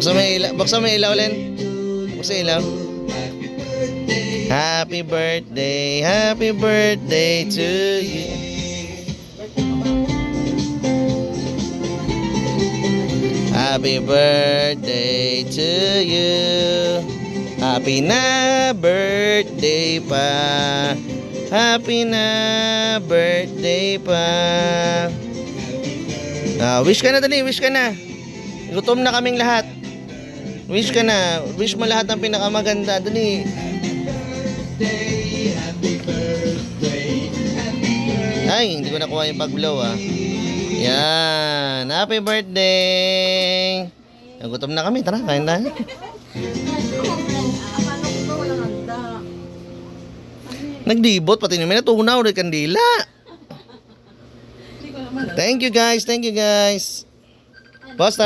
Buksan mo yung ilaw, Len. Buksan yung ilaw. Happy birthday to you. Happy birthday to you. Happy na birthday pa. Happy na birthday pa. Wish ka na, dali, wish ka na. Gutom na kaming lahat. Wish ka na. Wish mo lahat ng pinakamaganda. Dali. Ay, hindi ko nakuha yung pag-blow Yan. Happy birthday. Gutom na kami. Tara, kain tayo. Nagdibot. Pati namin natunaw ulit kandila. Thank you guys. Thank you guys. Basta.